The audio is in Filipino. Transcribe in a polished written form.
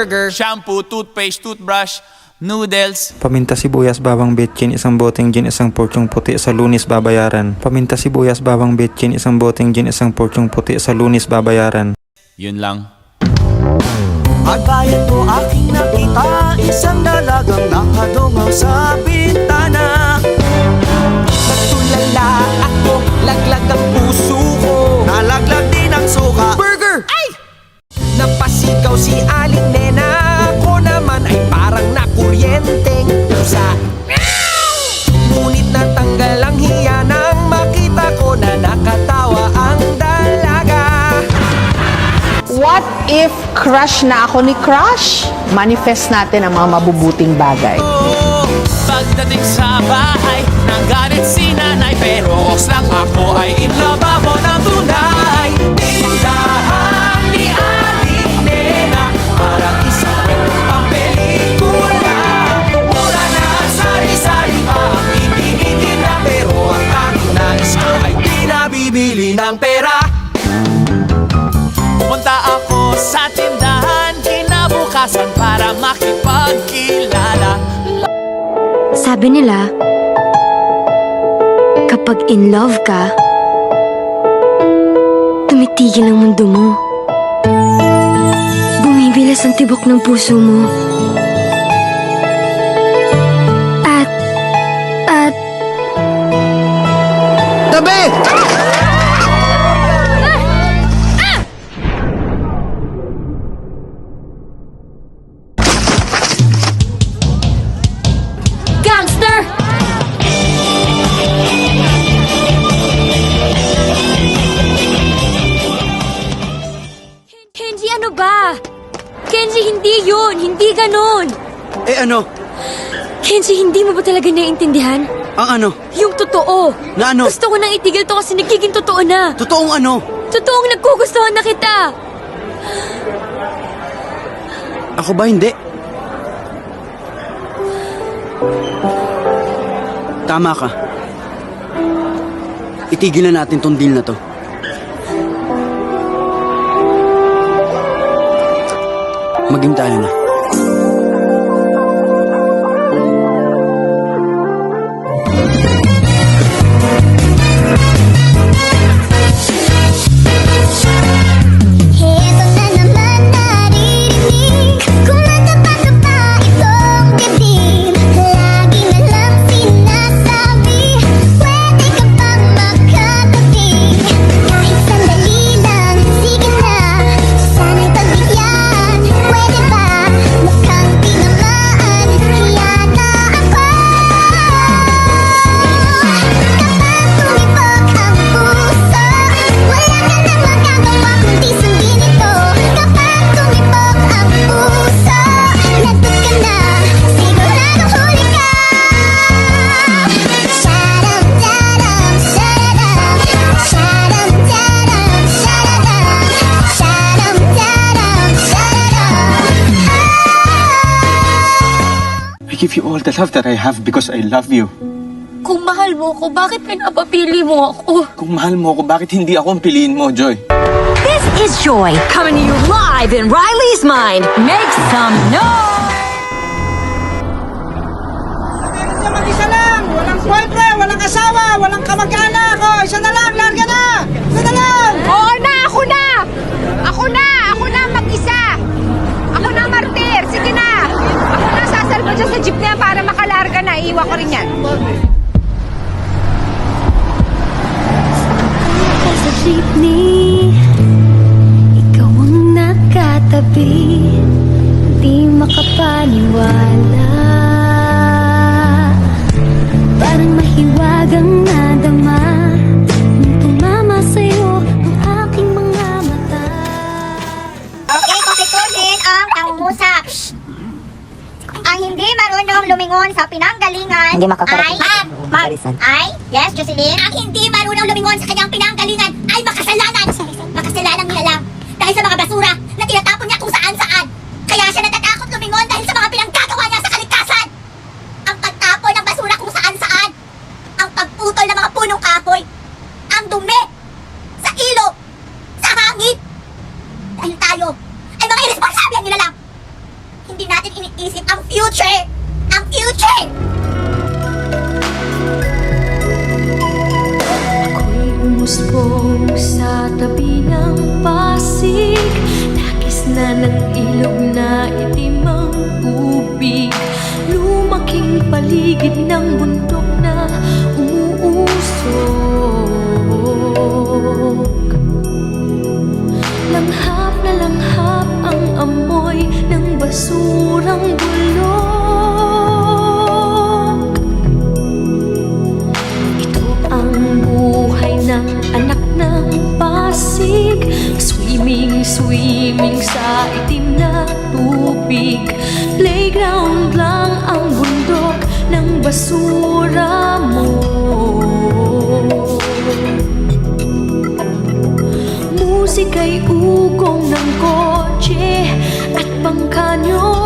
burger, shampoo, toothpaste, toothbrush, noodles. Paminta, sibuyas, bawang, betchin, isang boteng gin, isang porsyong puti, sa Lunes babayaran. Paminta, sibuyas, bawang, betchin, isang boteng gin, isang porsyong puti, sa Lunes babayaran. Yun lang. At bayan ko aking nakita, isang dalagang nakadungaw sa bintana. Nagtulala ako, laglag ang puso ko, nalaglag din ang suka. Burger! Ay! Napasigaw si Aling Nena, ako naman ay parang nakuryenteng pusa. Ngunit natanggal ang hiya nang makita ko na nakatawa ang dalaga. What if crush na ako ni Crush? Manifest natin ang mga mabubuting bagay. Pagdating sa bahay, nanggalit si nanay, pero oks lang ako ay in love mo ng tunay. Tindahan ni Aling Nena, parang isang kwentong pelikula. Mura na sari-sari pa ang itinitinda, pero ang aking nais ko ay di nabibili ng pera. Punta ako sa tindahan kinabukasan para makipagkilala. Sabi nila, kapag in love ka, tumitigil ang mundo mo. Bumibilas ang tibok ng puso mo. At... Tabi! Gangster! Kenji, ano ba? Kenji, hindi yun! Hindi ganon! Eh ano? Kenji, hindi mo ba talaga naiintindihan? Ang ano? Yung totoo! Na ano? Gusto ko nang itigil to kasi nagiging totoo na! Totoong ano? Totoong nagkugustuhan na kita! Ako ba hindi? Tama ka. Itigil na natin tong deal na to. Maging tayo na. Heto na naman naririnig, kumakapa-kapa itong dibdib. Lagi na lang sinasabi, pwede ka bang makatabi? Kahit sandali lang, sige na, sana'y pagbigyan. Pwede ba? Mukhang tinamaan, hiya na ako. Kapag tumibok ang puso, wala ka nang magagawang kundi sundin ito. Kapag tumibok ang puso, lagot ka na, siguradong huli ka. Sharam, sharam, sharadam. Sharam, sharam, sharadam. Sharam, sharam, sharadam. I give you all the love that I have because I love you. Kung mahal mo ko, bakit pinapapili mo ako? Kung mahal mo ako, bakit hindi ako ang piliin mo, Joy? This is Joy, coming to you live in Riley's Mind. Make some noise! Meron niya mag-isa lang, walang boyfriend, walang asawa, walang kamag-anak. Oh, isa na lang, larga na! Isa na lang! Oo na! Ako na! Ako na! Ako na mag-isa! Ako na martir! Sige na! Ako na sasalba dyan sa jeep na yan para makalarga na. Iiwan ko rin yan. Sa jeepney, ikaw ang nakatabi, di makapaniwala. Parang mahiwagang nadama nung tumama sa'yo ang aking mga mata. Okay, kumpletuhin ang pangungusap. Ang hindi marunong lumingon sa pinanggalingan Hindi makakarating. Yes, Jocelyn? Ang hindi marunong lumingon sa kanyang pinanggalingan ay makasalanan. Makasalanan niya lang dahil sa mga basura na tinatapon niya kung saan-saan. Kaya siya natatakot lumingon dahil sa mga pinanggagawa niya sa kalikasan. Ang pagtapon ng basura kung saan-saan. Ang pagputol ng mga punong kahoy. Ang dumi. Sa ilog. Sa hangin. Dahil tayo ay mga irresponsableng nila lang. iniisip ang future! Ang future! Ako'y umusbong sa tabi ng Pasig. Lakis na ng ilog na itim ang tubig. Lumaking paligid ng bundok na umuusok. Langhap na langhap ang amoy ng basurang bulok. Ito ang buhay ng anak ng Pasig. Swimming, swimming sa itim na tubig. Playground lang ang bundok ng basura mo. Musika'y ugong ng kotse at bangka nyo.